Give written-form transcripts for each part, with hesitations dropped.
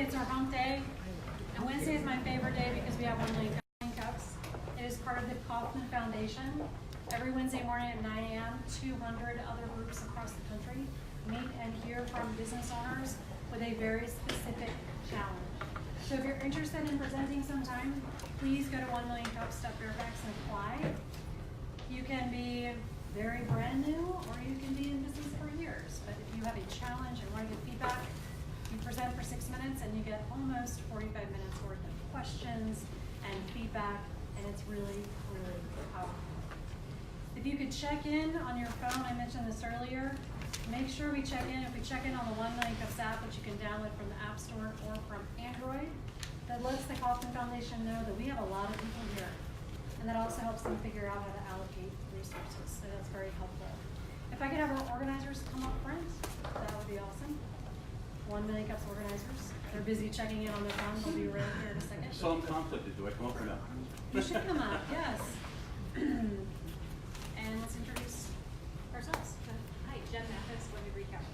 Wednesday, it's our hump day. And Wednesday is my favorite day because we have 1 million cups. It is part of the Kaufman Foundation. Every Wednesday morning at 9 a.m., 200 other groups across the country meet and hear from business owners with a very specific challenge. So if you're interested in presenting sometime, please go to 1millioncups.fairfax and apply. You can be very brand new, or you can be in business for years. But if you have a challenge and want to get feedback, you present for 6 minutes and you get almost 45 minutes worth of questions and feedback, and it's really, really powerful. If you could check in on your phone, I mentioned this earlier, make sure we check in. If we check in on the 1 Million Cups app, which you can download from the App Store or from Android, that lets the Kaufman Foundation know that we have a lot of people here. And that also helps them figure out how to allocate resources. So that's very helpful. If I could have our organizers come up front, that would be awesome. 1 Million Cups organizers. They're busy checking in on their phone. They'll be right here in a second. So I'm conflicted. Do I come up or no? You should come up, yes. And let's introduce ourselves. Hi, Jen Mathis, let me recap.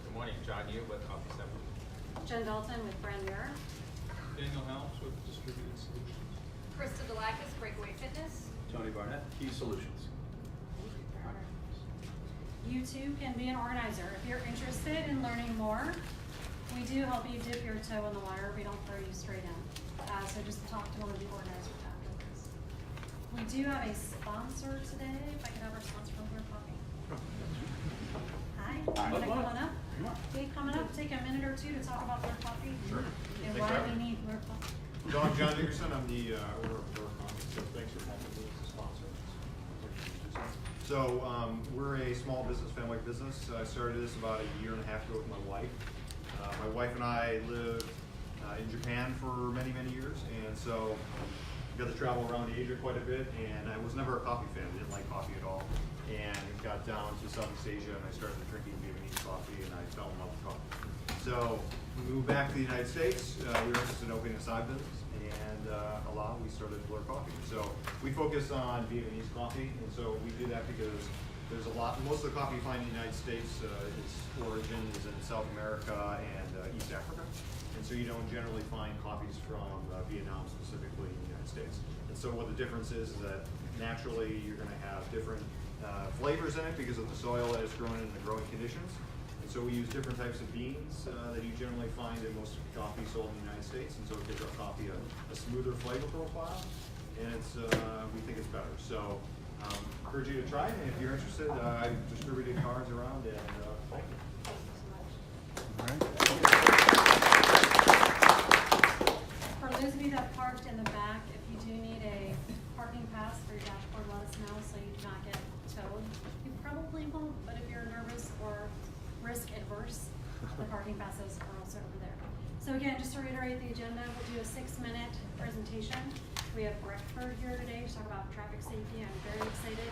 Good morning, John Yu with Coffee 7. Jen Dalton with Brand Mirror. Daniel Helms with Distributed Solutions. Krista Delakis, Breakaway Fitness. Tony Barnett, Key Solutions. You too can be an organizer. If you're interested in learning more, we do help you dip your toe in the water. We don't throw you straight in. So just talk to one of the organizers after this. We do have a sponsor today. If I could have our sponsor from Clear Coffee. Hi. Hi. Come on up. Okay, coming up, take a minute or two to talk about Clear Coffee. Sure. And Thanks why for we having me. need Clear Coffee. So I'm John Dickerson. I'm the owner of Clear Coffee. So thanks for having me as a sponsor. So we're a small business, family business. I started this about a year and a half ago with my wife. My wife and I lived in Japan for many, many years, and so got to travel around Asia quite a bit, and I was never a coffee fan. I didn't like coffee at all, and got down to Southeast Asia, and I started drinking Vietnamese coffee, and I fell in love with coffee. So we moved back to the United States. We were interested in opening a side business, and we started Clear Coffee. So we focus on Vietnamese coffee, and so we do that because there's a lot. Most of the coffee you find in the United States, its origin is in South America and East Africa, and so you don't generally find coffees from Vietnam specifically in the United States. And so what the difference is that naturally you're going to have different flavors in it because of the soil that it's grown in and the growing conditions. And so we use different types of beans that you generally find in most coffee sold in the United States, and so it gives our coffee a smoother flavor profile, and it's we think it's better. So encourage you to try it, and if you're interested, I distributed cards around, and thank you. For those of you that parked in the back, if you do need a parking pass for your dashboard, let us know so you do not get towed. You probably won't, but if you're nervous or risk adverse, the parking passes are also over there. So again, just to reiterate the agenda, we'll do a 6-minute presentation. We have Brekford here today to talk about traffic safety. I'm very excited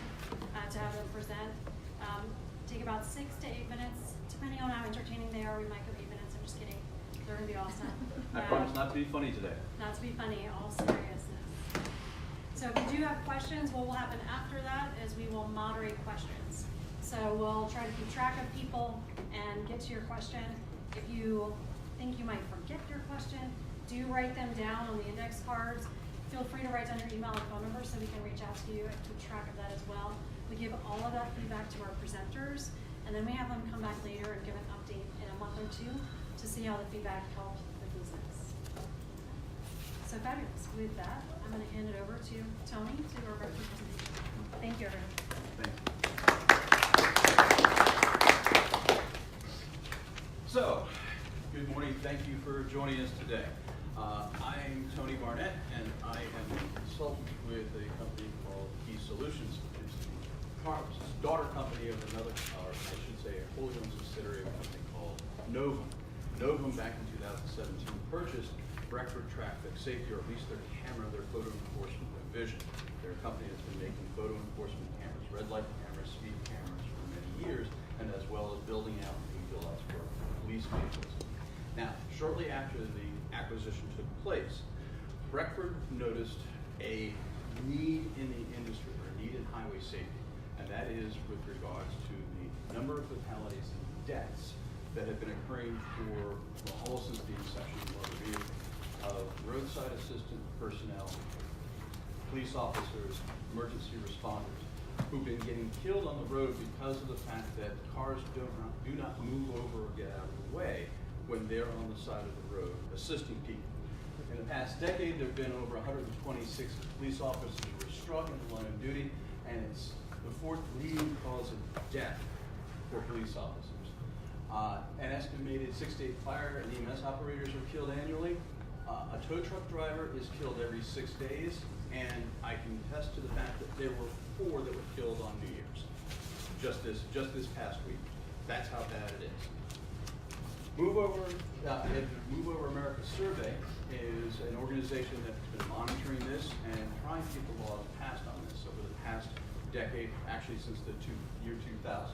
to have them present. Take about 6 to 8 minutes, depending on how entertaining they are. We might go 8 minutes. I'm just kidding. They're going to be awesome. I promise not to be funny today. Not to be funny, all seriousness. So if you do have questions, what will happen after that is we will moderate questions. So we'll try to keep track of people and get to your question. If you think you might forget your question, do write them down on the index cards. Feel free to write down your email and phone number so we can reach out to you and keep track of that as well. We give all of that feedback to our presenters, and then we have them come back later and give an update in a month or two to see how the feedback helped the business. So fabulous. With that, I'm going to hand it over to Tony to do our Brekford presentation. Thank you, everyone. Thank you. So, good morning. Thank you for joining us today. I'm Tony Barnett, and I am a consultant with a company called Key Solutions, which is the daughter company of another, or I should say, a wholly owned subsidiary of a company called Novum. Novum, back in 2017, purchased Brekford Traffic Safety, or at least their photo enforcement division. They're a company that's been making photo enforcement cameras, red light cameras, speed cameras for many years, and as well as building out vehicle lights for police vehicles. Now, shortly after the acquisition took place, Brekford noticed a need in the industry, or a need in highway safety, and that is with regards to the number of fatalities and deaths that have been occurring for almost since the inception of motor vehicle, of roadside assistant personnel, police officers, emergency responders, who've been getting killed on the road because of the fact that cars do not move over or get out of the way when they're on the side of the road assisting people. In the past decade, there have been over 126 police officers who were struck in the line of duty, and it's the fourth leading cause of death for police officers. An estimated 6 to 8 fire and EMS operators are killed annually. A tow truck driver is killed every 6 days, and I can attest to the fact that there were 4 that were killed on New Year's, just this past week. That's how bad it is. Move Over America Survey is an organization that's been monitoring this and trying to get the laws passed on this over the past decade, actually since the year 2000.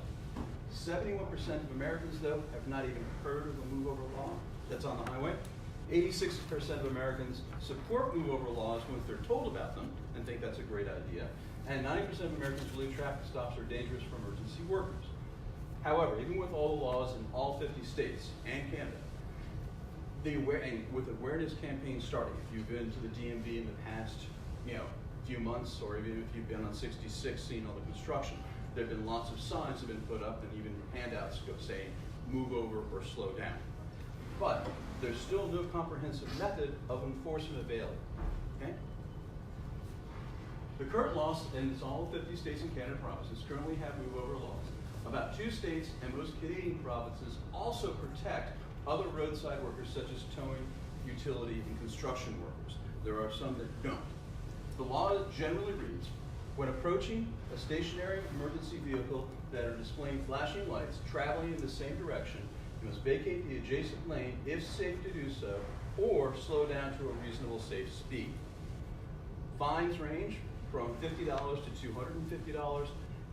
71% of Americans, though, have not even heard of the Move Over law that's on the highway. 86% of Americans support move over laws once they're told about them and think that's a great idea. And 90% of Americans believe traffic stops are dangerous for emergency workers. However, even with all the laws in all 50 states and Canada, and with awareness campaigns starting, if you've been to the DMV in the past, few months, or even if you've been on 66 seeing all the construction, there have been lots of signs that have been put up and even handouts saying move over or slow down. But there's still no comprehensive method of enforcement available. Okay? The current laws in all 50 states and Canada provinces currently have move over laws. About 2 states and most Canadian provinces also protect other roadside workers such as towing, utility, and construction workers. There are some that don't. The law generally reads, when approaching a stationary emergency vehicle that are displaying flashing lights traveling in the same direction, you must vacate the adjacent lane if safe to do so, or slow down to a reasonable safe speed. Fines range from $50 to $250,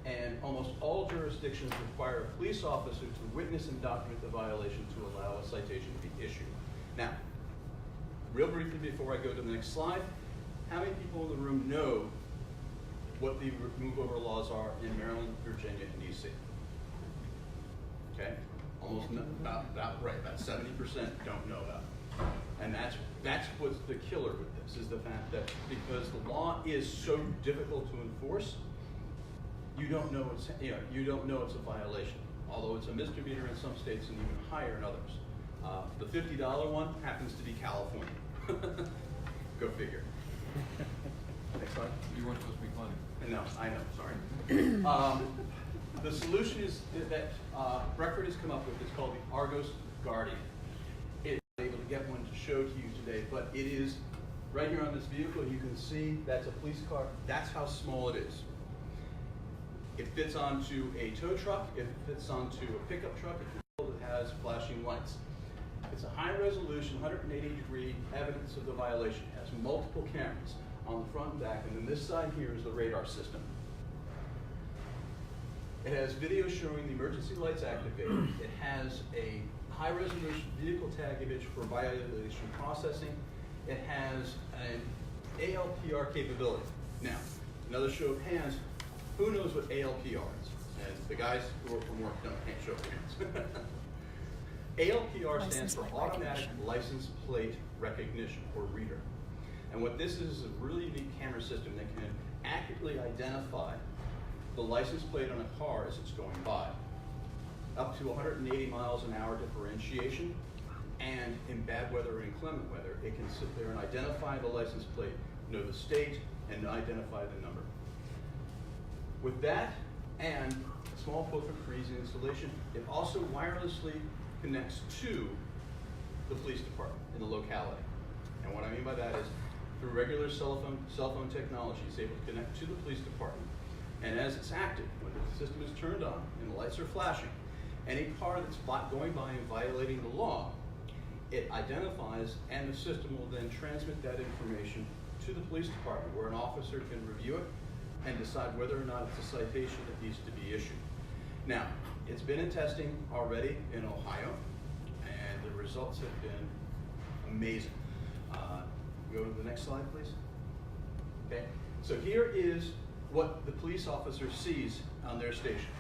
and almost all jurisdictions require a police officer to witness and document the violation to allow a citation to be issued. Now, real briefly before I go to the next slide, how many people in the room know what the move over laws are in Maryland, Virginia, and DC? Okay, about right, about 70% don't know about it. And that's what's the killer with this, is the fact that because the law is so difficult to enforce, you don't know it's a violation. Although it's a misdemeanor in some states and even higher in others. The $50 one happens to be California. Go figure. Next slide. You weren't supposed to be funny. No, I know, sorry. The solution is that Brekford has come up with. It's called the Argos Guardian. It's not able to get one to show to you today, but it is right here on this vehicle. You can see that's a police car. That's how small it is. It fits onto a tow truck. It fits onto a pickup truck. It has flashing lights. It's a high-resolution, 180-degree evidence of the violation. It has multiple cameras on the front and back, and then this side here is the radar system. It has video showing the emergency lights activated. It has a high-resolution vehicle tag image for violation processing. It has an ALPR capability. Now, another show of hands. Who knows what ALPR is? And the guys who work from work can't show their hands. ALPR stands for Automatic License Plate Recognition, or reader. And what this is a really unique camera system that can accurately identify the license plate on a car as it's going by. Up to 180 miles an hour differentiation, and in bad weather or inclement weather, it can sit there and identify the license plate, know the state, and identify the number. With that and a small footprint for easy installation, it also wirelessly connects to the police department in the locality. And what I mean by that is, through regular cell phone technology, it's able to connect to the police department. And as it's active, when the system is turned on and the lights are flashing, any car that's going by and violating the law, it identifies, and the system will then transmit that information to the police department, where an officer can review it and decide whether or not it's a citation that needs to be issued. Now, it's been in testing already in Ohio, and the results have been amazing. Go to the next slide, please. Okay, so here is what the police officer sees on their station.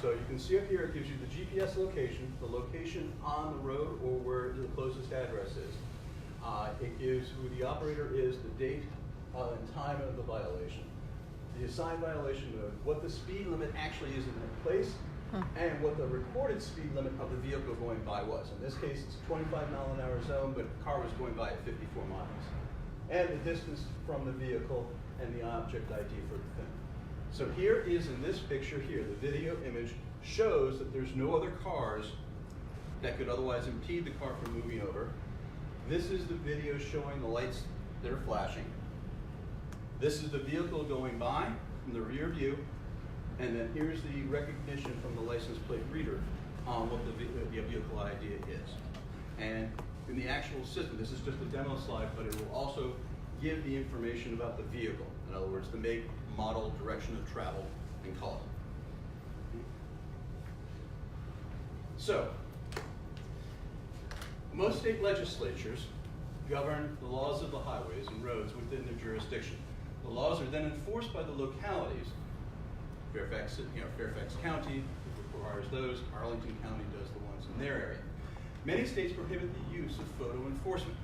So you can see up here, it gives you the GPS location, the location on the road or where the closest address is. It gives who the operator is, the date and time of the violation, the assigned violation mode, what the speed limit actually is in that place, and what the recorded speed limit of the vehicle going by was. In this case, it's a 25-mile-an-hour zone, but the car was going by at 54 miles. And the distance from the vehicle and the object ID for the thing. So here is in this picture here, the video image shows that there's no other cars that could otherwise impede the car from moving over. This is the video showing the lights that are flashing. This is the vehicle going by from the rear view, and then here's the recognition from the license plate reader on what the vehicle ID is. And in the actual system, this is just a demo slide, but it will also give the information about the vehicle. In other words, the make, model, direction of travel, and color. So, most state legislatures govern the laws of the highways and roads within their jurisdiction. The laws are then enforced by the localities. Fairfax County requires those. Arlington County does the ones in their area. Many states prohibit the use of photo enforcement.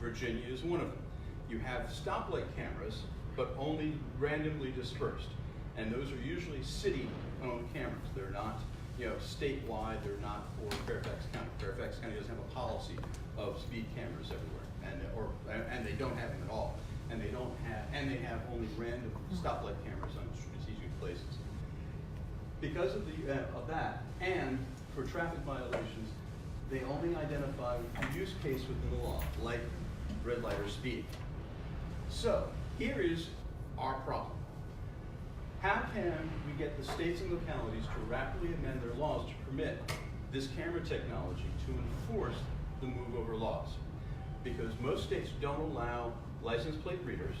Virginia is one of them. You have stoplight cameras, but only randomly dispersed. And those are usually city-owned cameras. They're not, statewide. They're not for Fairfax County. Fairfax County doesn't have a policy of speed cameras everywhere, and they don't have them at all. And they have only random stoplight cameras on strategic places. Because of that, and for traffic violations, they only identify a use case within the law, like red light or speeding. So here is our problem. How can we get the states and localities to rapidly amend their laws to permit this camera technology to enforce the move over laws? Because most states don't allow license plate readers.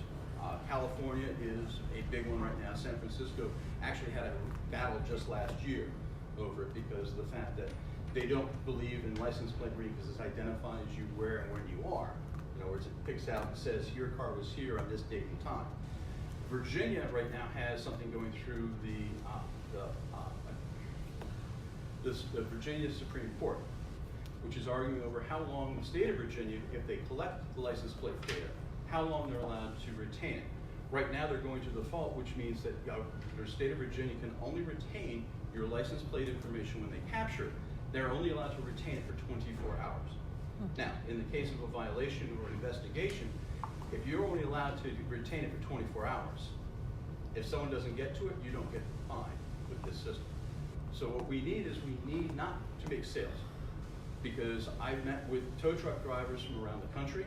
California is a big one right now. San Francisco actually had a battle just last year over it because of the fact that they don't believe in license plate reading because it identifies you where and when you are. In other words, it picks out and says your car was here on this date and time. Virginia right now has something going through the Virginia Supreme Court, which is arguing over how long the state of Virginia, if they collect the license plate data, how long they're allowed to retain it. Right now they're going to default, which means that the state of Virginia can only retain your license plate information when they capture it. They're only allowed to retain it for 24 hours. Now, in the case of a violation or an investigation, if you're only allowed to retain it for 24 hours, if someone doesn't get to it, you don't get fined with this system. So what we need is we need not to make sales. Because I've met with tow truck drivers from around the country.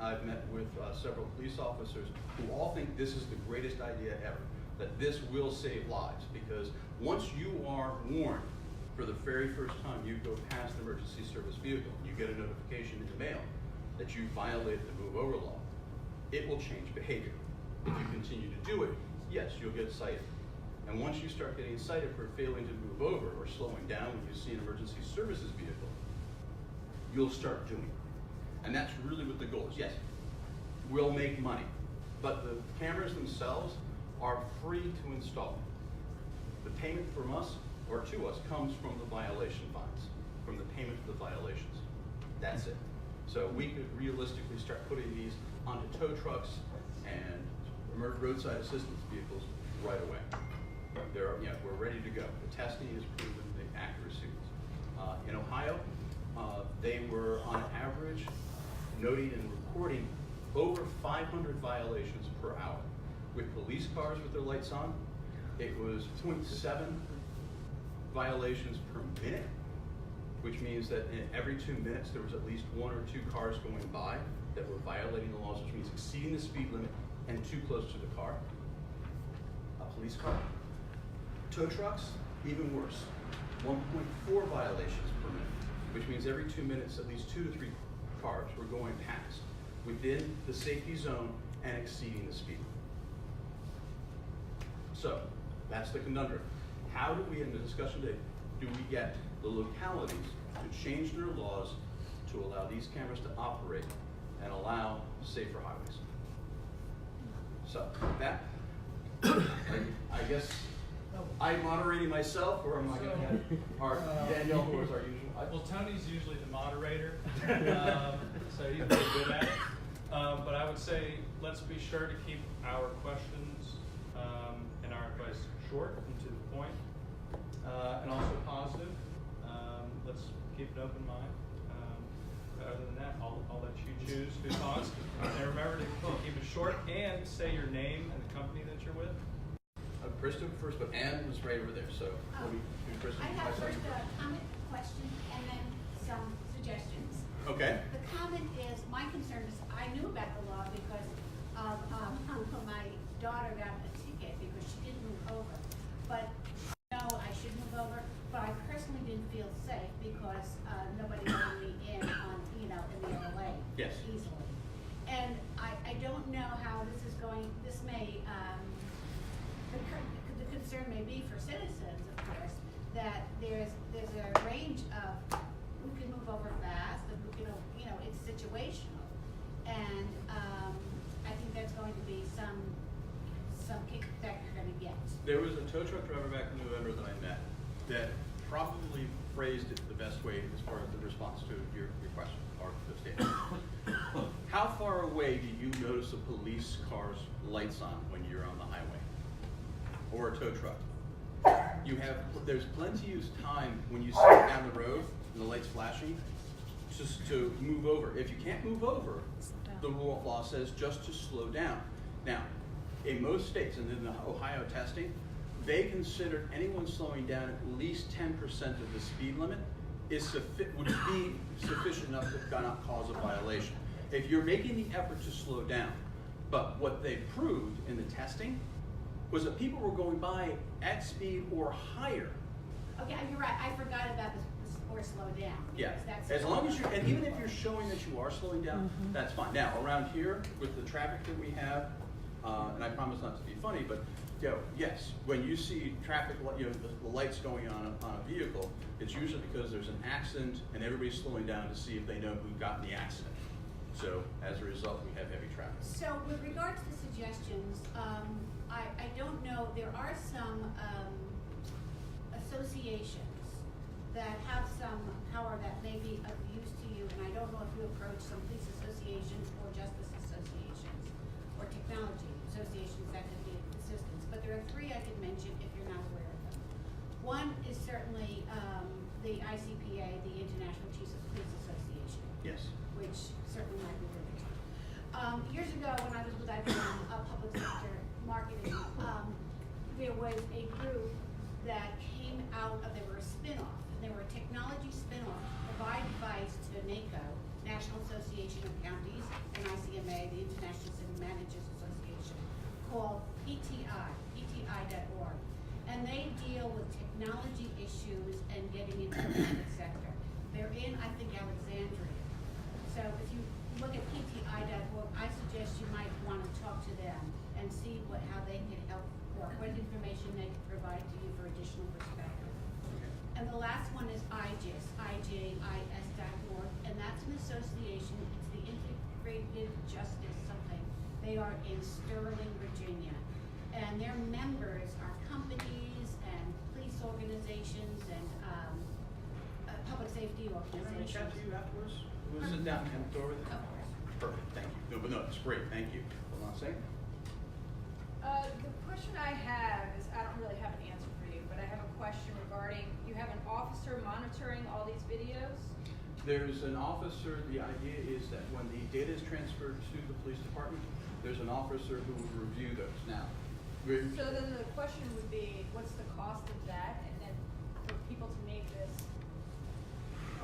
I've met with several police officers who all think this is the greatest idea ever, that this will save lives. Because once you are warned for the very first time you go past an emergency service vehicle, you get a notification in the mail that you violated the move over law, it will change behavior. If you continue to do it, yes, you'll get cited. And once you start getting cited for failing to move over or slowing down when you see an emergency services vehicle, you'll start doing it. And that's really what the goal is. Yes, we'll make money, but the cameras themselves are free to install. The payment from us, or to us, comes from the violation fines, from the payment of the violations. That's it. So we could realistically start putting these onto tow trucks and roadside assistance vehicles right away. We're ready to go. The testing has proven the accuracy. In Ohio, they were on average noting and recording over 500 violations per hour. With police cars with their lights on, it was 0.7 violations per minute, which means that in every 2 minutes there was at least 1 or 2 cars going by that were violating the laws, which means exceeding the speed limit and too close to the car. A police car. Tow trucks, even worse. 1.4 violations per minute, which means every 2 minutes at least 2 to 3 cars were going past within the safety zone and exceeding the speed. So that's the conundrum. How do we, in the discussion today, do we get the localities to change their laws to allow these cameras to operate and allow safer highways? So that, I guess I'm moderating myself, or am I going to have our Danielle, who is our usual? Well, Tony's usually the moderator, so he's pretty good at it. But I would say let's be sure to keep our questions and our advice short and to the point, and also positive. Let's keep an open mind. Other than that, I'll let you choose who talks. And remember to keep it short and say your name and the company that you're with. Krista first, but Ann was right over there, so we'll be Krista. I have first a comment, question, and then some suggestions. Okay. The comment is, my concern is, I knew about the law because of, my daughter got a ticket because she didn't move over. But, no, I should move over, but I personally didn't feel safe because, nobody let me in on, in the LA. Yes. Easily. And I don't know how this is going, this may, the concern may be for citizens, of course, that there's a range of who can move over fast and who can, it's situational. And I think that's going to be some kickback you're going to get. There was a tow truck driver back in November that I met that probably phrased it the best way as far as the response to your question or the statement. How far away do you notice a police car's lights on when you're on the highway? Or a tow truck? There's plenty of time when you sit down the road and the light's flashing just to move over. If you can't move over, the law says just to slow down. Now, in most states and in the Ohio testing, they consider anyone slowing down at least 10% of the speed limit would be sufficient enough to not cause a violation. If you're making the effort to slow down, but what they proved in the testing was that people were going by at speed or higher. Okay, you're right, I forgot about this or slow down. Yeah, That's as long as and even if you're showing that you are slowing down, that's fine. Now, around here, with the traffic that we have, and I promise not to be funny, but yes, when you see traffic, the lights going on a vehicle, it's usually because there's an accident and everybody's slowing down to see if they know who got in the accident. So, as a result, we have heavy traffic. So, with regard to the suggestions, I don't know, there are some associations that have some power that may be of use to you, and I don't know if you approach some police associations or justice associations or technology associations that could be of assistance. But there are three I could mention if you're not aware of them. One is certainly the ICPA, the International Chiefs of Police Association. Yes. Which certainly might be worth it. Years ago, when I was with IBM, public sector marketing, there was a group that came out of, they were a spin-off, and they were a technology spin-off, provide advice to NACO, National Association of Counties, and ICMA, the International City Managers Association, called PTI.org. And they deal with technology issues and getting into the private sector. They're in, I think, Alexandria. So if you look at PTI.org, I suggest you might want to talk to them and see how they can help, or what information they can provide to you for additional perspective. And the last one is IJIS, IJIS.org, and that's an association, it's the Integrated Justice something. They are in Sterling, Virginia. And their members are companies and police organizations and public safety Can I organizations. reach out to you afterwards? We'll sit down and go over that. Of course. Perfect, thank you. No, but no, it's great, thank you. Hold on a second. The question I have is, I don't really have an answer for you, but I have a question regarding, you have an officer monitoring all these videos? There's an officer, the idea is that when the data is transferred to the police department, there's an officer who would review those. Now, So then the question would be, what's the cost of that? And then for people to make this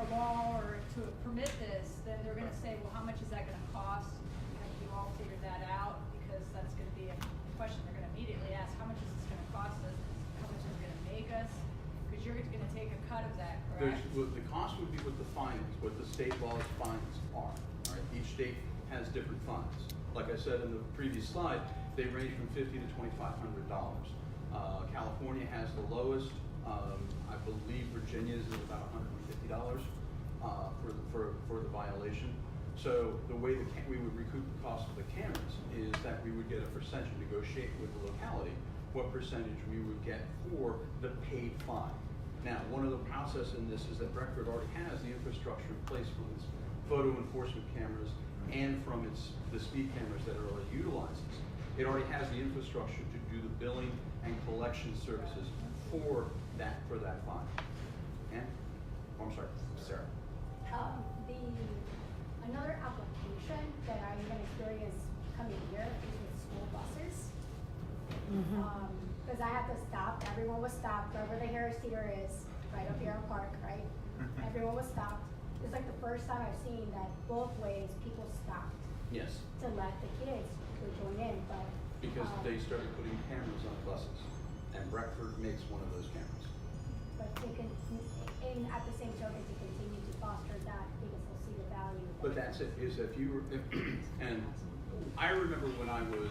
a law or to permit this, then they're gonna say, well, how much is that gonna cost? Have you all figured that out? Because that's gonna be a question they're gonna immediately ask, how much is this gonna cost us? How much is it gonna make us? Because you're gonna take a cut of that, correct? the cost would be what the fine is, what the state law's fines are. All right, each state has different fines. Like I said in the previous slide, they range from $50 to $2,500. California has the lowest. I believe Virginia's is about $150 for the violation. So the way we would recoup the cost of the cameras is that we would get a percentage, negotiate with the locality what percentage we would get for the paid fine. Now, one of the process in this is that Brekford already has the infrastructure in place from its photo enforcement cameras and from the speed cameras that it already utilizes. It already has the infrastructure to do the billing and collection services for that fine. And, oh, I'm sorry, Sarah. Another application that I'm gonna experience coming here is with school buses. Because I have to stop, everyone was stopped, wherever the Harris Theater is, right up here in Park, right? Everyone was stopped. It's like the first time I've seen that both ways people stopped Yes, to let the kids to join in, but. because they started putting cameras on buses, and Brekford makes one of those cameras. But to and at the same token, to continue to foster that, because they'll see the value. But that's it, is if you were, and I remember when I was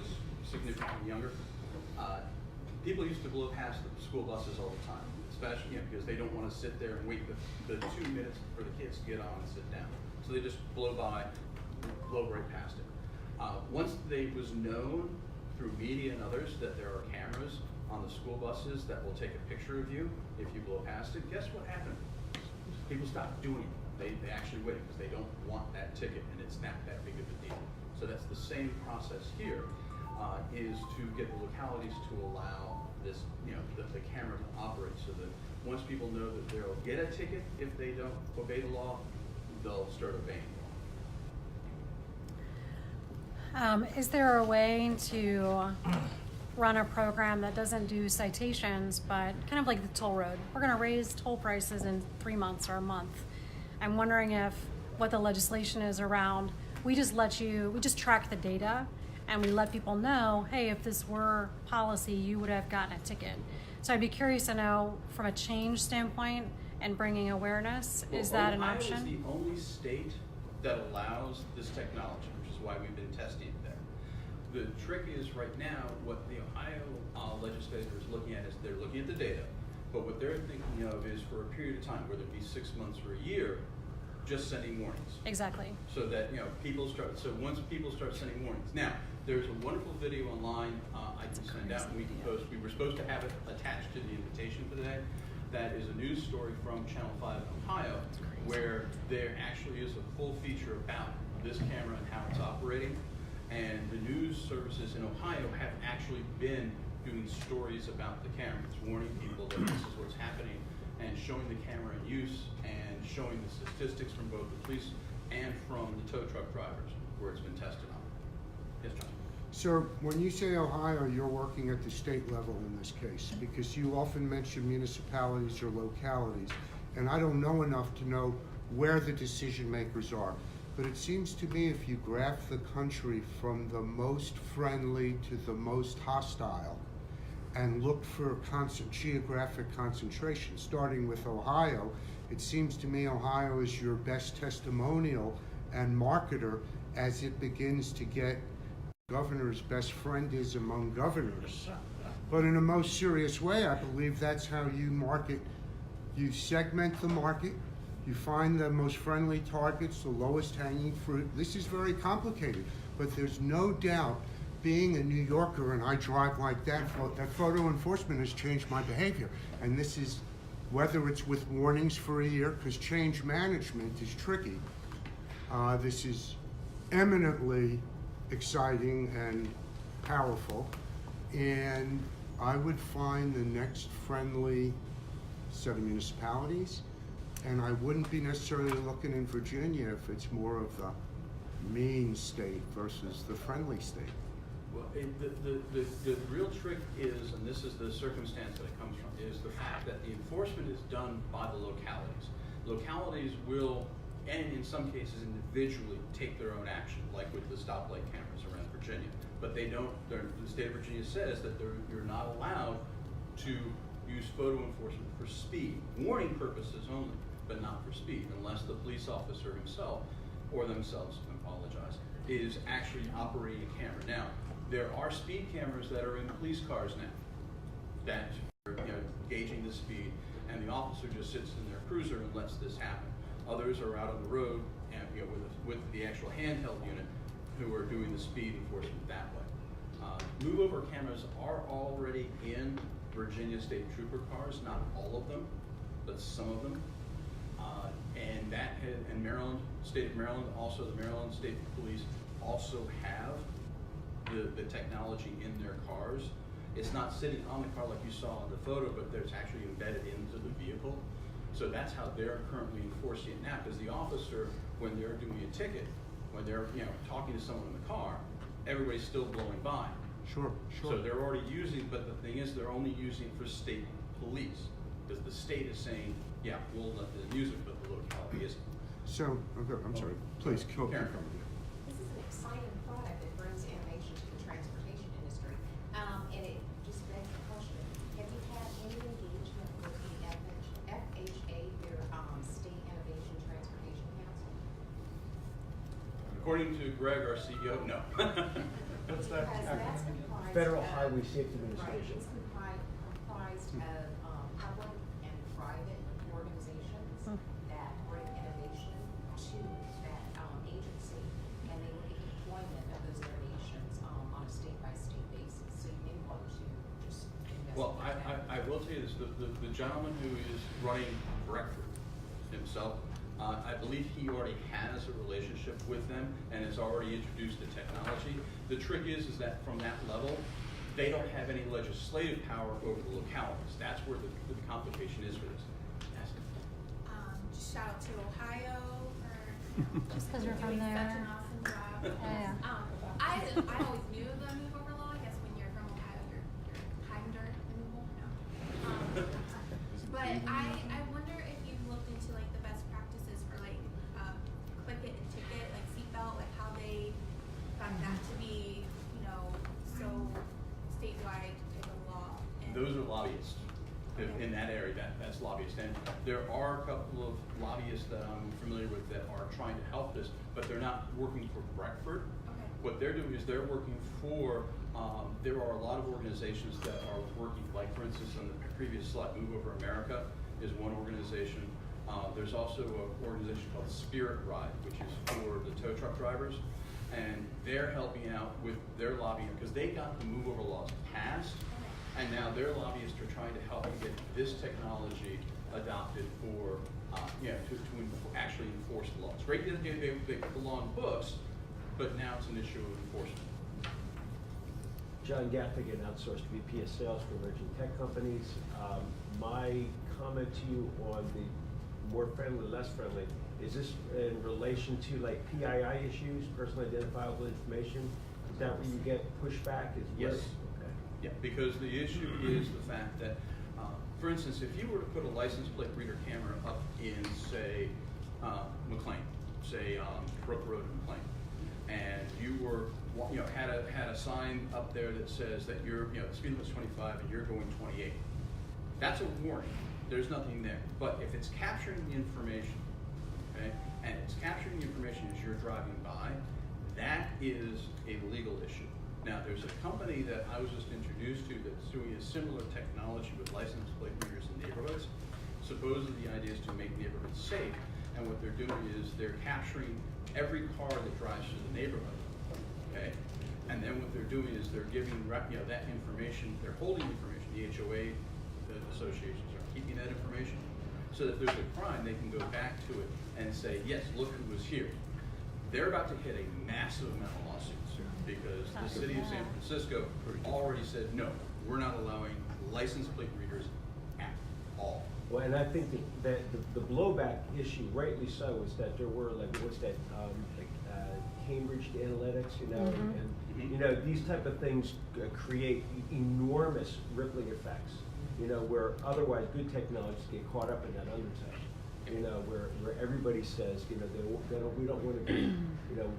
significantly younger, people used to blow past the school buses all the time, especially, because they don't want to sit there and wait the 2 minutes for the kids to get on and sit down. So they just blow right past it. Once it was known through media and others that there are cameras on the school buses that will take a picture of you if you blow past it, guess what happened? People stopped doing it. They actually wait because they don't want that ticket, and it's not that big of a deal. So that's the same process here, is to get the localities to allow this, the camera to operate, so that once people know that they'll get a ticket if they don't obey the law, they'll start obeying the law. Is there a way to run a program that doesn't do citations, but kind of like the toll road? We're going to raise toll prices in 3 months or a month. I'm wondering if what the legislation is around, we just track the data and we let people know, hey, if this were policy, you would have gotten a ticket. So I'd be curious to know, from a change standpoint and bringing awareness, is that an option? Ohio is the only state that allows this technology, which is why we've been testing it there. The trick is right now, what the Ohio legislature is looking at is they're looking at the data, but what they're thinking of is for a period of time, whether it be 6 months or a year, just sending warnings. Exactly. So that, once people start sending warnings. Now, there's a wonderful video online I can send out, and we can post. We were supposed to have it attached to the invitation for today. That is a news story from Channel 5 in Ohio, where there actually is a full feature about this camera and how it's operating. And the news services in Ohio have actually been doing stories about the cameras, warning people that this is what's happening, and showing the camera in use, and showing the statistics from both the police and from the tow truck drivers where it's been tested on. Yes, John? Sir, when you say Ohio, you're working at the state level in this case, because you often mention municipalities or localities, and I don't know enough to know where the decision makers are. But it seems to me if you graph the country from the most friendly to the most hostile, and look for geographic concentration, starting with Ohio, it seems to me Ohio is your best testimonial and marketer as it begins to get governor's best friend is among governors. But in a most serious way, I believe that's how you market. You segment the market, you find the most friendly targets, the lowest hanging fruit. This is very complicated, but there's no doubt, being a New Yorker and I drive like that photo enforcement has changed my behavior. And this is, whether it's with warnings for a year, because change management is tricky. This is eminently exciting and powerful. And I would find the next friendly set of municipalities. And I wouldn't be necessarily looking in Virginia if it's more of the mean state versus the friendly state. Well, the real trick is, and this is the circumstance that it comes from, is the fact that the enforcement is done by the localities. Localities will, and in some cases individually, take their own action, like with the stoplight cameras around Virginia. But they don't, the state of Virginia says that you're not allowed to use photo enforcement for speed, warning purposes only, but not for speed, unless the police officer himself, or themselves, I apologize, is actually operating a camera. Now, there are speed cameras that are in police cars now that are gauging the speed, and the officer just sits in their cruiser and lets this happen. Others are out on the road and with the actual handheld unit who are doing the speed enforcement that way. Move over cameras are already in Virginia State Trooper cars, not all of them, but some of them. And that had, and Maryland, state of Maryland, also the Maryland State Police also have the technology in their cars. It's not sitting on the car like you saw in the photo, but it's actually embedded into the vehicle. So that's how they're currently enforcing it now, because the officer, when they're doing a ticket, when they're talking to someone in the car, everybody's still blowing by. Sure, So sure. they're already using, but the thing is, they're only using it for state police, because the state is saying, yeah, we'll let them use it, but the locality isn't. So, okay, I'm sorry, please, keep going. Karen. This is an exciting product that brings innovation to the transportation industry. And it just begs the question, have you had any engagement with the FHA, their State Innovation Transportation Council? According to Greg, our CEO, no. What's that? Because that's comprised Federal of- Highway Safety Right, Administration. it's comprised of public and private organizations that bring innovation to that agency, and they look at deployment of those innovations on a state-by-state basis. So you may want to just invest. Well, in that. I will tell you this, the gentleman who is running Brekford himself, I believe he already has a relationship with them and has already introduced the technology. The trick is that from that level, they don't have any legislative power over the localities. That's where the complication is for this. Yes. Just shout out to Ohio for Just 'cause you're from doing there. such an awesome job. Yeah. I always knew the move over law. I guess when you're from Ohio, you're kinder removal. No. But I wonder if you've looked into like the best practices for like click it and ticket, like seatbelt, like how they got that to be, so statewide in the law. And Those are lobbyists. In that area, that's lobbyists. And there are a couple of lobbyists that I'm familiar with that are trying to help this, but they're not working for Brekford. Okay. What they're doing is they're working for, there are a lot of organizations that are working, like for instance, on the previous slide, Move Over America is one organization. There's also an organization called Spirit Ride, which is for the tow truck drivers. And they're helping out with their lobbying, because they got the Move Over laws passed, and now their lobbyists are trying to help get this technology adopted for, to actually enforce the law. It's great that they put the law in books, but now it's an issue of enforcement. John Gaffigan outsourced VP of sales for emerging tech companies. My comment to you on the more friendly, less friendly, is this in relation to like PII issues, personally identifiable information? Is that where you get pushback? Yes. Okay. Yeah, because the issue is the fact that, for instance, if you were to put a license plate reader camera up in, say, McLean, say Brook Road in McLean, and you were, had a sign up there that says that you're, the speed limit's 25 and you're going 28. That's a warning. There's nothing there. But if it's capturing the information, okay, and it's capturing the information as you're driving by, that is a legal issue. Now, there's a company that I was just introduced to that's doing a similar technology with license plate readers in neighborhoods. Supposedly the idea is to make neighborhoods safe, and what they're doing is they're capturing every car that drives through the neighborhood, okay? And then what they're doing is they're giving that information, they're holding information. The HOA associations are keeping that information, so that if there's a crime, they can go back to it and say, yes, look who was here. They're about to hit a massive amount of lawsuits because the city of San Francisco already said, no, we're not allowing license plate readers at all. Well, and I think that the blowback issue, rightly so, is that there were like, what's that, Cambridge Analytics, and these type of things create enormous rippling effects, where otherwise good technologies get caught up in that undertow, where everybody says, we don't want to be,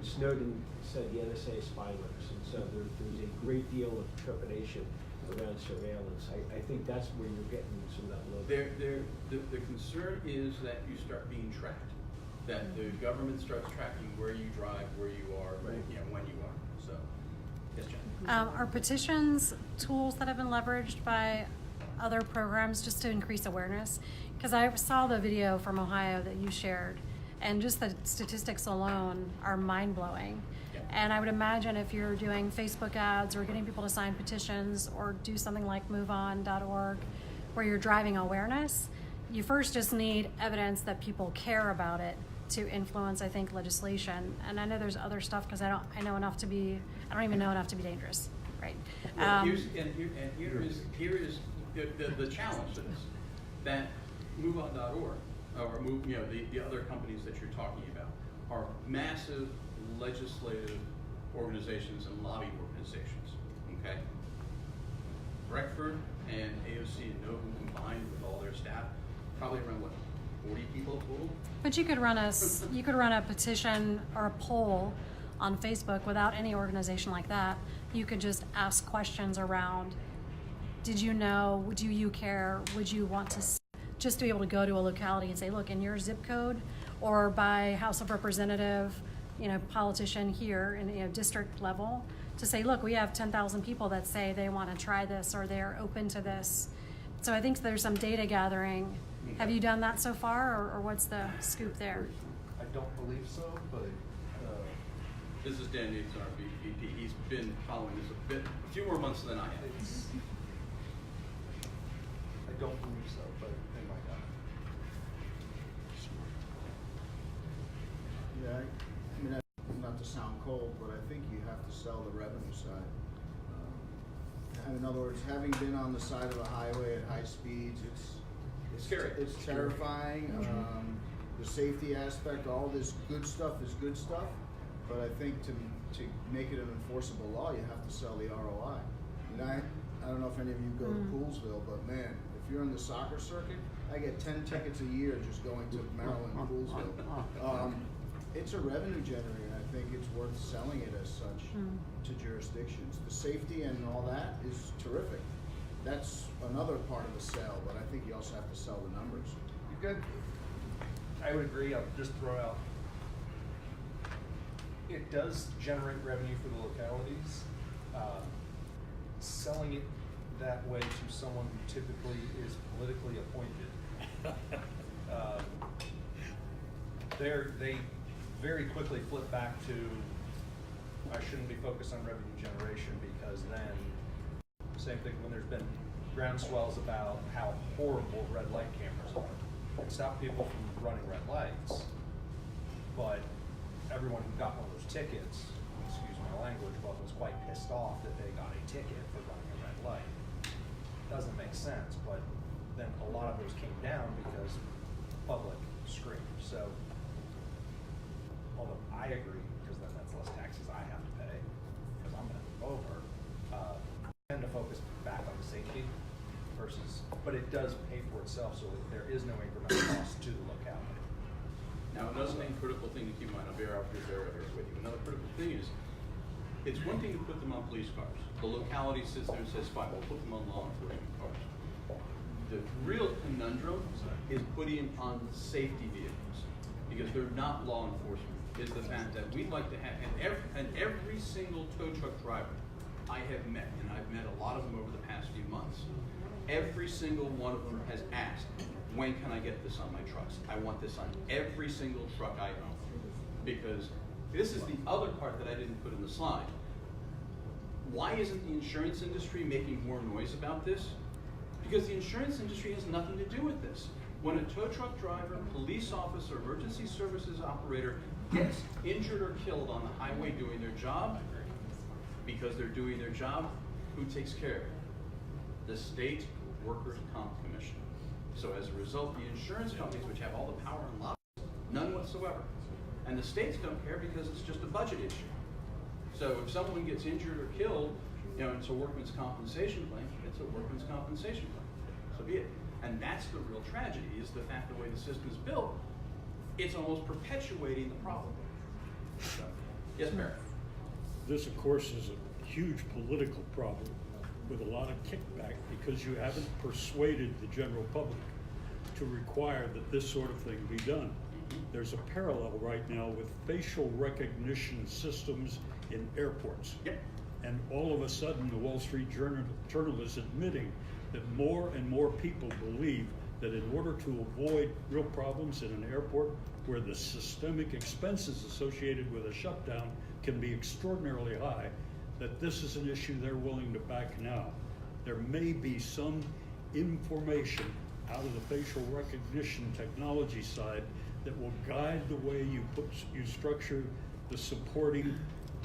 Snowden said the NSA is spying on us, and so there's a great deal of trepidation around surveillance. I think that's where you're getting some of that low. The concern is that you start being tracked, that the government starts tracking where you drive, where you are, Right. when you are. So, yes, Jen. Are petitions tools that have been leveraged by other programs just to increase awareness? Because I saw the video from Ohio that you shared, and just the statistics alone are mind-blowing. Yeah. And I would imagine if you're doing Facebook ads or getting people to sign petitions or do something like moveon.org where you're driving awareness, you first just need evidence that people care about it to influence, I think, legislation. And I know there's other stuff because I don't even know enough to be dangerous, right? Well, here is the challenge to this, that MoveOn.org, or the other companies that you're talking about, are massive legislative organizations and lobby organizations, okay? Brekford and AOC and Novum combined with all their staff, probably around what, 40 people total? But you could run a petition or a poll on Facebook without any organization like that. You could just ask questions around, did you know, do you care, would you want to, just to be able to go to a locality and say, look, in your zip code or by House of Representative, politician here in district level, to say, look, we have 10,000 people that say they want to try this or they're open to this. So I think there's some data gathering. Have you done that so far, or what's the scoop there? I don't believe so, but This is Dan Yates, our VP. He's been following this a few more months than I have. I don't believe so, but they might not. Yeah, I mean, not to sound cold, but I think you have to sell the revenue side. In other words, having been on the side of the highway at high speeds, it's scary. It's terrifying. The safety aspect, all this good stuff is good stuff, but I think to make it an enforceable law, you have to sell the ROI. And I don't know if any of you go to Poolsville, but man, if you're in the soccer circuit, I get 10 tickets a year just going to Maryland, Poolsville. It's a revenue generator, and I think it's worth selling it as such to jurisdictions. The safety and all that is terrific. That's another part of the sale, but I think you also have to sell the numbers. Good. I would agree. I'll just throw out. It does generate revenue for the localities. Selling it that way to someone who typically is politically appointed, they very quickly flip back to, I shouldn't be focused on revenue generation, because then, same thing when there's been groundswells about how horrible red light cameras are. It stopped people from running red lights, but everyone who got one of those tickets, excuse my language, but was quite pissed off that they got a ticket for running a red light. Doesn't make sense, but then a lot of those came down because public screamed. So, although I agree, because then that's less taxes I have to pay, because I'm gonna move over, I tend to focus back on the safety versus, but it does pay for itself, so there is no incremental cost to the locality. Now, another critical thing to keep in mind, I'll bear up here with you. Another critical thing is, it's one thing to put them on police cars. The locality sits there and says, fine, we'll put them on law enforcement cars. The real conundrum is putting them on safety vehicles, because they're not law enforcement. Is the fact that we'd like to have, and every single tow truck driver I have met, and I've met a lot of them over the past few months, every single one of them has asked, when can I get this on my trucks? I want this on every single truck I own. Because this is the other part that I didn't put in the slide. Why isn't the insurance industry making more noise about this? Because the insurance industry has nothing to do with this. When a tow truck driver, police officer, emergency services operator gets injured or killed on the highway doing their job, because they're doing their job, who takes care of it? The state workers' comp commission. So as a result, the insurance companies, which have all the power and lobbies, none whatsoever. And the states don't care because it's just a budget issue. So if someone gets injured or killed, it's a workman's compensation claim, it's a workman's compensation claim. So be it. And that's the real tragedy, is the fact the way the system is built, it's almost perpetuating the problem. So, yes, Barry? This, of course, is a huge political problem with a lot of kickback, because you haven't persuaded the general public to require that this sort of thing be done. There's a parallel right now with facial recognition systems in airports. Yep. And all of a sudden, the Wall Street Journal is admitting that more and more people believe that in order to avoid real problems in an airport where the systemic expenses associated with a shutdown can be extraordinarily high, that this is an issue they're willing to back now. There may be some information out of the facial recognition technology side that will guide the way you structure the supporting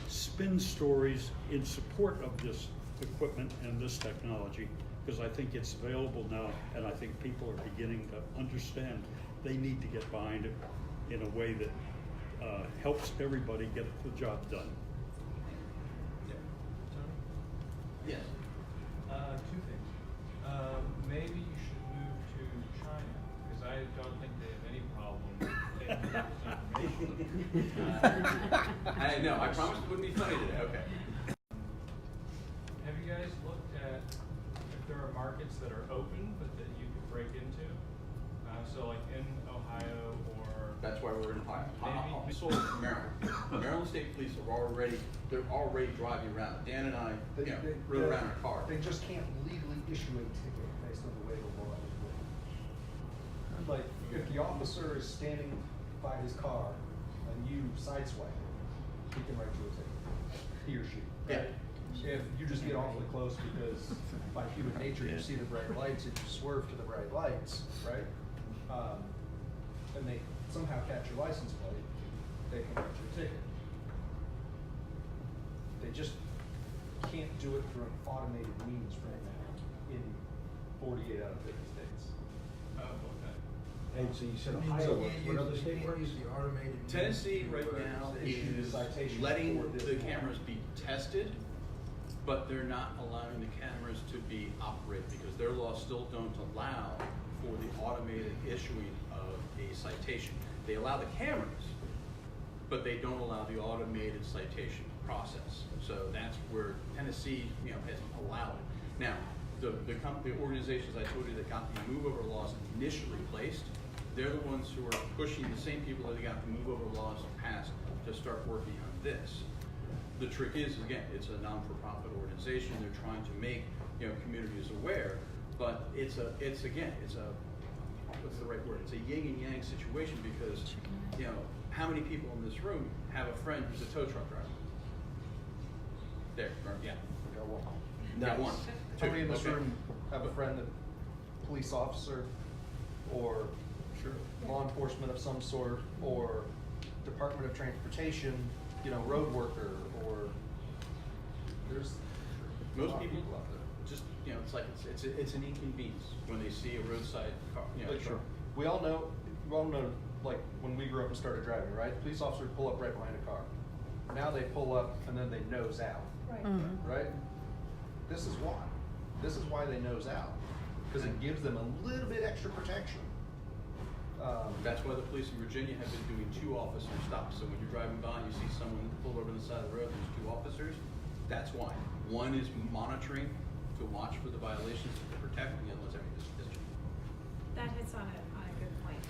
spin stories in support of this equipment and this technology, because I think it's available now, and I think people are beginning to understand they need to get behind it in a way that helps everybody get the job done. Yes. Two things. Maybe you should move to China, because I don't think they have any problem taking this information. I know, I promised it wouldn't be funny today, okay. Have you guys looked at if there are markets that are open but that you could break into? So like in Ohio or... That's why we're in Ohio. Maybe- I'm sold from Maryland. Maryland State Police are already driving around. Dan and I, rode around in a car. They just can't legally issue a ticket based on the way the law is written. Like, if the officer is standing by his car and you sideswipe it, he can write you a ticket. He or she. Right? If you just get awfully close because by human nature you see the bright lights and you swerve to the bright lights, right? And they somehow catch your license plate, they can write you a ticket. They just can't do it through an automated means right now in 48 out of 50 states. Oh, okay. And so you said Ohio, what other state works? Tennessee right now Issue the is citation letting for this the law. cameras be tested, but they're not allowing the cameras to be operated because their laws still don't allow for the automated issuing of a citation. They allow the cameras, but they don't allow the automated citation process. So that's where Tennessee, hasn't allowed it. Now, the organizations I told you that got the move over laws initially placed, they're the ones who are pushing the same people that got the move over laws passed to start working on this. The trick is, again, it's a non-for-profit organization. They're trying to make communities aware, but it's a what's the right word? It's a yin and yang situation because how many people in this room have a friend who's a tow truck driver? There, yeah. Got one. Got one. How many in this Okay. room have a friend that police officer or law enforcement of some sort or Department of Transportation, road worker or there's a Most lot of people out there. just it's an inconvenience when they see a roadside car. Sure. We all know, like when we grew up and started driving, right? Police officers pull up right behind a car. Now they pull up and then they nose out, Right. right? This is why. This is why they nose out, because it gives them a little bit extra protection. That's why the police in Virginia have been doing 2 officer stops. So when you're driving by and you see someone pulled over on the side of the road, there's 2 officers. That's why. One is monitoring to watch for the violations to protect, and the other one's everything. That hits on a good point.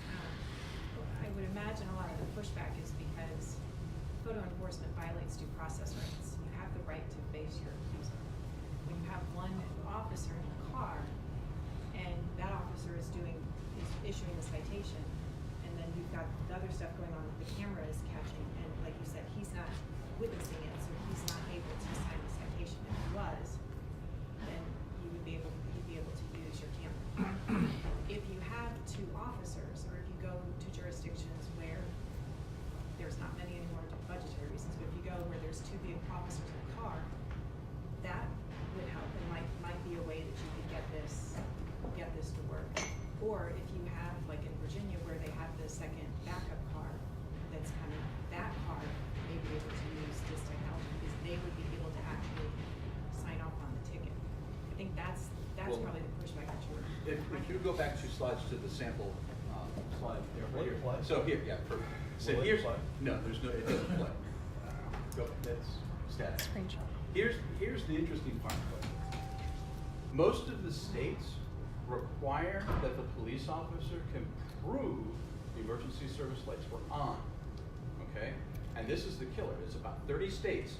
I would imagine a lot of the pushback is because photo enforcement violates due process rights. You have the right to face your accuser. When you have one officer in the car, and that officer is issuing the citation, and then you've got the other stuff going on that the camera is catching, and like you said, he's not witnessing it, so he's not able to sign the citation. If he was, then you'd be able to use your camera. If you have 2 officers, or if you go to jurisdictions where there's not many anymore due to budgetary reasons, but if you go where there's 2 big officers in a car, that would help. It might be a way that you could get this to work. Or if you have, like in Virginia, where they have the second backup car that's coming, that car may be able to use this technology because they would be able to actually sign off on the ticket. I think that's Well, probably the pushback that you're. If you go back 2 slides to the sample slide there, right here. Will it play? So here, yeah, perfect. So Will it here's play? no, there's no, it doesn't play. Go, that's static. Screenshot. Here's the interesting part. Most of the states require that the police officer can prove the emergency service lights were on. Okay, and this is the killer. It's about 30 states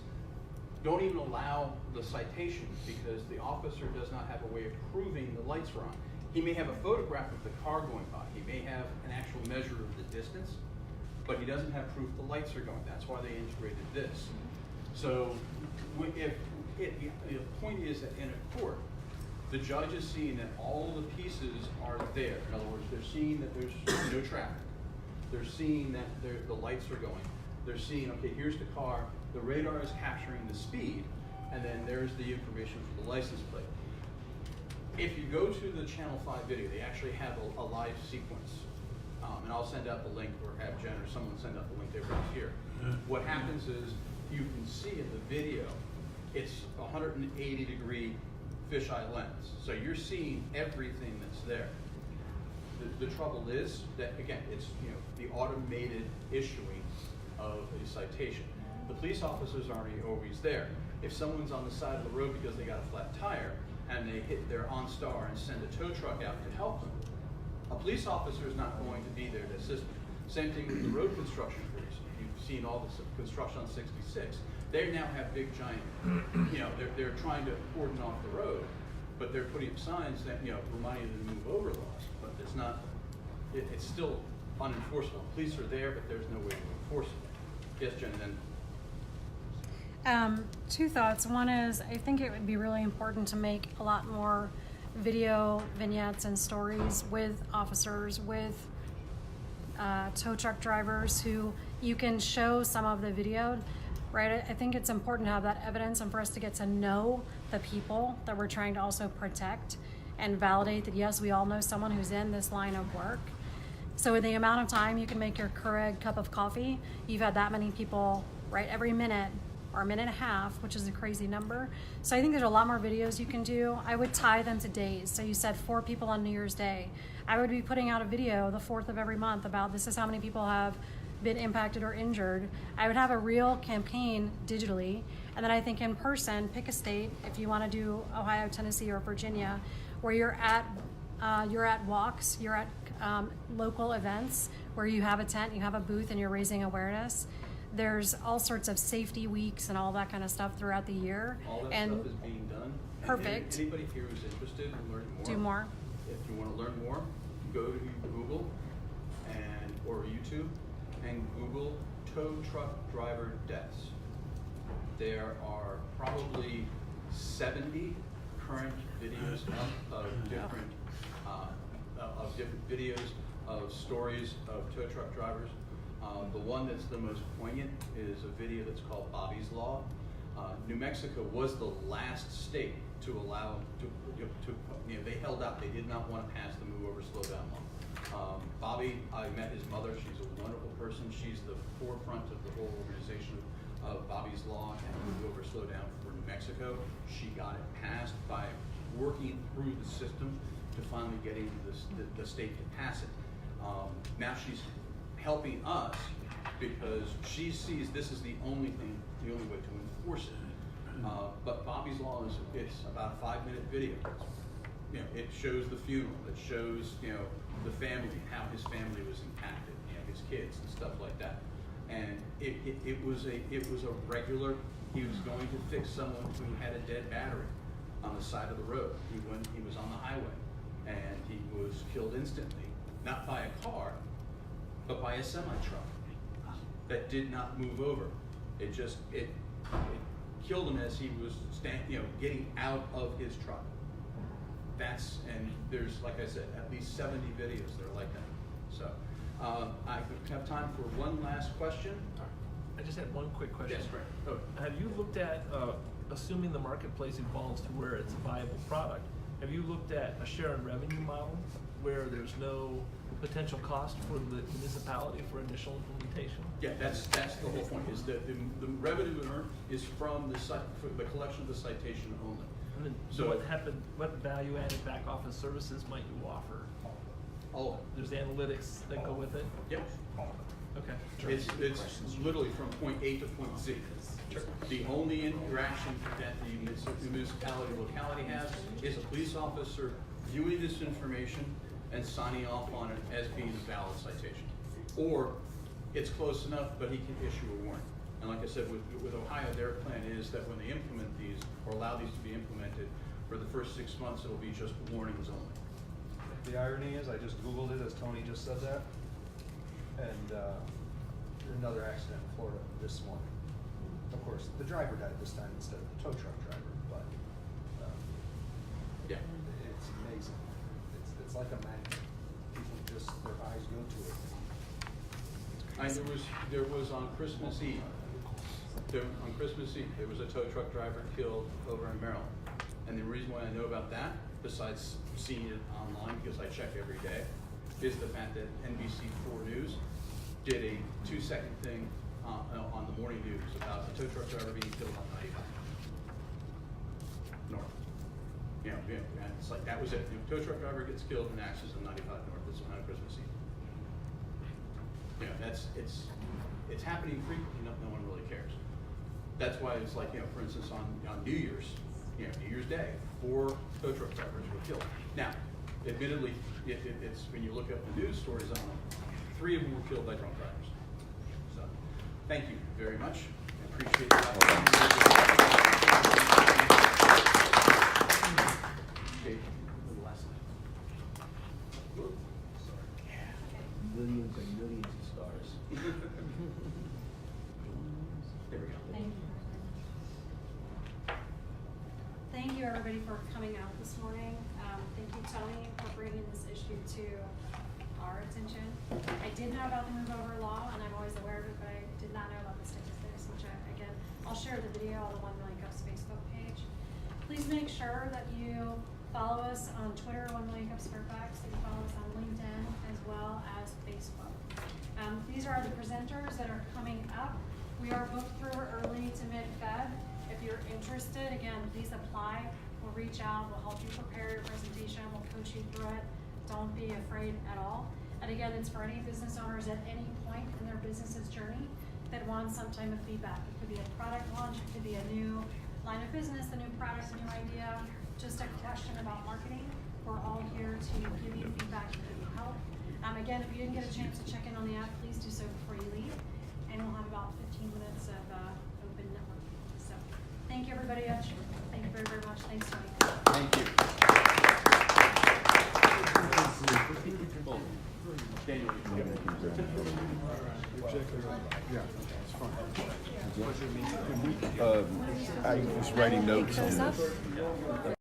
don't even allow the citation because the officer does not have a way of proving the lights were on. He may have a photograph of the car going by. He may have an actual measure of the distance, but he doesn't have proof the lights are going. That's why they integrated this. So the point is that in a court, the judge is seeing that all the pieces are there. In other words, they're seeing that there's no traffic. They're seeing that the lights are going. They're seeing, okay, here's the car, the radar is capturing the speed, and then there's the information for the license plate. If you go to the Channel 5 video, they actually have a live sequence. And I'll send out the link, or have Jen or someone send out the link there right here. What happens is, you can see in the video, it's 180-degree fisheye lens. So you're seeing everything that's there. The trouble is that, again, it's the automated issuing of a citation. The police officers aren't always there. If someone's on the side of the road because they got a flat tire and they hit their OnStar and send a tow truck out to help them, a police officer is not going to be there to assist them. Same thing with the road construction crews. You've seen all the construction on 66. They now have big giant, they're trying to cordon off the road, but they're putting up signs that, reminding them to move over laws. But it's not, it's still unenforceable. Police are there, but there's no way to enforce it. Yes, Jen, and then. Two thoughts. One is, I think it would be really important to make a lot more video vignettes and stories with officers, with tow truck drivers who you can show some of the video, right? I think it's important to have that evidence and for us to get to know the people that we're trying to also protect and validate that, yes, we all know someone who's in this line of work. So with the amount of time you can make your Keurig cup of coffee, you've had that many people, right, every minute or a minute and a half, which is a crazy number. So I think there's a lot more videos you can do. I would tie them to days. So you said 4 people on New Year's Day. I would be putting out a video the 4th of every month about this is how many people have been impacted or injured. I would have a real campaign digitally. And then I think in person, pick a state, if you want to do Ohio, Tennessee, or Virginia, where you're at walks, you're at local events where you have a tent, you have a booth, and you're raising awareness. There's all sorts of safety weeks and all that kind of stuff throughout the year. All that and stuff is being done. Perfect. Anybody here who's interested in learning more? Do more. If you want to learn more, go to Google or YouTube and Google tow truck driver deaths. There are probably 70 current videos of different videos of stories of tow truck drivers. The one that's the most poignant is a video that's called Bobby's Law. New Mexico was the last state to allow they held out. They did not want to pass the move over slow down law. Bobby, I met his mother. She's a wonderful person. She's the forefront of the whole organization of Bobby's Law and move over slow down for New Mexico. She got it passed by working through the system to finally getting the state to pass it. Now she's helping us because she sees this is the only way to enforce it. But Bobby's Law it's about a 5-minute video. It shows the funeral. It shows the family, how his family was impacted, his kids and stuff like that. And it was a regular. He was going to fix someone who had a dead battery on the side of the road. He was on the highway, and he was killed instantly, not by a car, but by a semi-truck that did not move over. It killed him as he was getting out of his truck. And there's, like I said, at least 70 videos that are like that. So I have time for one last question. I just had one quick question. Yes, right. Oh. Have you looked at, assuming the marketplace evolves to where it's a viable product, have you looked at a share and revenue model where there's no potential cost for the municipality for initial implementation? Yeah, that's the whole point. Is that the revenue earned is from the collection of the citation only. And then, so what value-added back office services might you offer? All of it. There's analytics that go with it? Yep. Okay. It's literally from point A to point Z. Sure. The only interaction that the municipality or locality has is a police officer viewing this information and signing off on it as being a valid citation. Or it's close enough, but he can issue a warning. And like I said, with Ohio, their plan is that when they implement these, or allow these to be implemented, for the first 6 months, it'll be just warnings only. The irony is, I just Googled it as Tony just said that, and another accident in Florida this morning. Of course, the driver died this time instead of the tow truck driver, but Yeah. it's amazing. It's like a magnet. People just, their eyes go to it. There was on Christmas Eve, there was a tow truck driver killed over in Maryland. And the reason why I know about that, besides seeing it online, because I check every day, is the fact that NBC4 News did a 2-second thing on the morning news about a tow truck driver being killed on 95 North. And it's like, that was it. Tow truck driver gets killed in accident on 95 North. This was on Christmas Eve. It's happening frequently. No one really cares. That's why it's like, for instance, on New Year's, New Year's Day, 4 tow truck drivers were killed. Now, admittedly, it's when you look up the news stories on them, 3 of them were killed by drunk drivers. So, thank you very much. I appreciate the opportunity. Okay, the last slide. Whoop. Millions and millions of stars. There we go. Thank you. Thank you, everybody, for coming out this morning. Thank you, Tony, for bringing this issue to our attention. I did know about the move over law, and I'm always aware of it, but I did not know about the statistics, which I'll share the video on the 1 Million Cups Facebook page. Please make sure that you follow us on Twitter, 1 Million Cups Fairfax, that you follow us on LinkedIn, as well as Facebook. These are the presenters that are coming up. We are booked through early to mid-Feb. If you're interested, again, please apply. We'll reach out, we'll help you prepare your presentation, we'll coach you through it. Don't be afraid at all. And again, it's for any business owners at any point in their business's journey that want some type of feedback. It could be a product launch, it could be a new line of business, a new product, a new idea, just a question about marketing. We're all here to give you feedback and give you help. Again, if you didn't get a chance to check in on the app, please do so before you leave. And we'll have about 15 minutes of open networking. So thank you, everybody. Thank you very, very much. Thanks, Tony. Thank you. Daniel, Yeah, it's fine. I was writing notes on this.